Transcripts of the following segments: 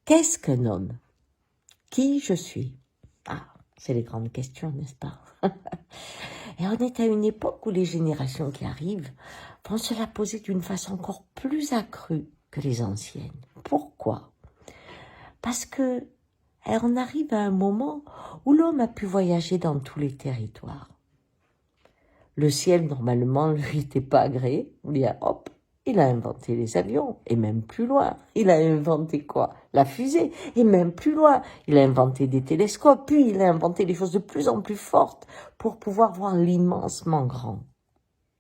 Qu'est-ce qu'un homme? Qui je suis? Ah, c'est les grandes questions, n'est-ce pas? Et on est à une époque où les générations qui arrivent vont se la poser d'une façon encore plus accrue que les anciennes. Pourquoi? Parce que on arrive à un moment où l'homme a pu voyager dans tous les territoires. Le ciel, normalement, ne lui était pas agréé. Hop, il a inventé les avions, et même plus loin. Il a inventé quoi? La fusée, et même plus loin. Il a inventé des télescopes, puis il a inventé des choses de plus en plus fortes pour pouvoir voir l'immensement grand.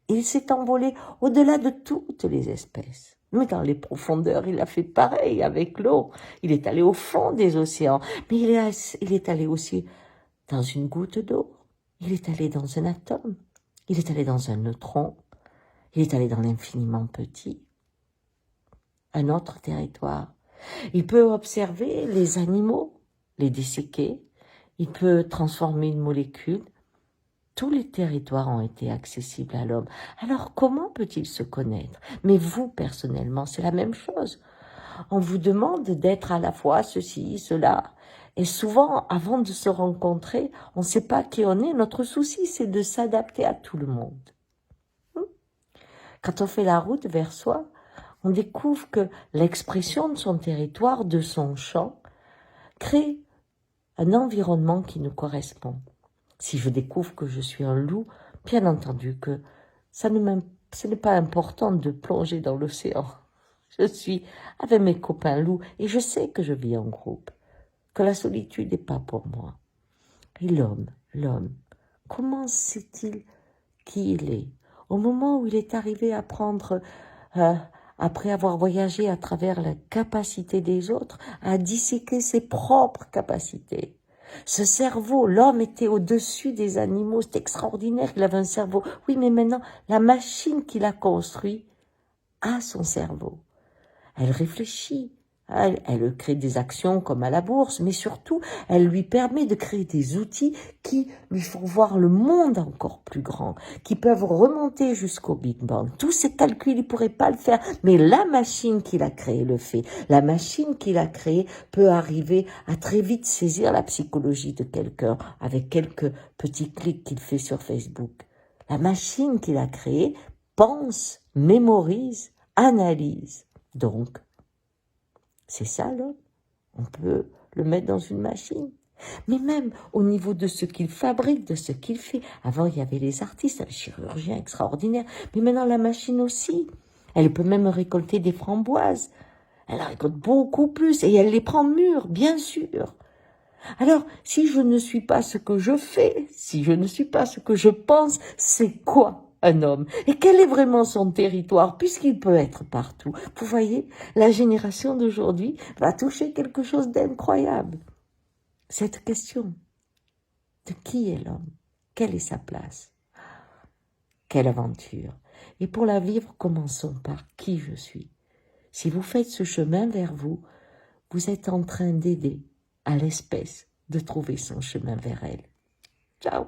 Il s'est envolé au-delà de toutes les espèces. Mais dans les profondeurs, il a fait pareil avec l'eau. Il est allé au fond des océans. Mais il est allé aussi dans une goutte d'eau. Il est allé dans un atome. Il est allé dans un neutron. Il est allé dans l'infiniment petit. Un autre territoire. Il peut observer les animaux, les disséquer. Il peut transformer une molécule. Tous les territoires ont été accessibles à l'homme. Alors comment peut-il se connaître? Mais vous, personnellement, c'est la même chose. On vous demande d'être à la fois ceci, cela. Et souvent, avant de se rencontrer, on ne sait pas qui on est. Notre souci, c'est de s'adapter à tout le monde. Quand on fait la route vers soi, on découvre que l'expression de son territoire, de son champ, crée un environnement qui nous correspond. Si je découvre que je suis un loup, bien entendu que ce n'est pas important de plonger dans l'océan. Je suis avec mes copains loups et je sais que je vis en groupe, que la solitude n'est pas pour moi. Et l'homme, comment sait-il qui il est? Au moment où il est arrivé à prendre, après avoir voyagé à travers la capacité des autres, à disséquer ses propres capacités. Ce cerveau, l'homme était au-dessus des animaux, c'est extraordinaire, il avait un cerveau. Oui, mais maintenant, la machine qu'il a construite a son cerveau. Elle réfléchit, elle crée des actions comme à la bourse, mais surtout, elle lui permet de créer des outils qui lui font voir le monde encore plus grand, qui peuvent remonter jusqu'au Big Bang. Tous ces calculs, il ne pourrait pas le faire, mais la machine qu'il a créée le fait. La machine qu'il a créée peut arriver à très vite saisir la psychologie de quelqu'un avec quelques petits clics qu'il fait sur Facebook. La machine qu'il a créée pense, mémorise, analyse. Donc, c'est ça l'homme. On peut le mettre dans une machine. Mais même au niveau de ce qu'il fabrique, de ce qu'il fait. Avant, il y avait les artistes, les chirurgiens extraordinaires. Mais maintenant, la machine aussi. Elle peut même récolter des framboises. Elle récolte beaucoup plus et elle les prend mûres, bien sûr. Alors, si je ne suis pas ce que je fais, si je ne suis pas ce que je pense, c'est quoi un homme? Et quel est vraiment son territoire, puisqu'il peut être partout? Vous voyez, la génération d'aujourd'hui va toucher quelque chose d'incroyable. Cette question de qui est l'homme? Quelle est sa place? Quelle aventure? Et pour la vivre, commençons par qui je suis. Si vous faites ce chemin vers vous, vous êtes en train d'aider à l'espèce de trouver son chemin vers elle. Ciao!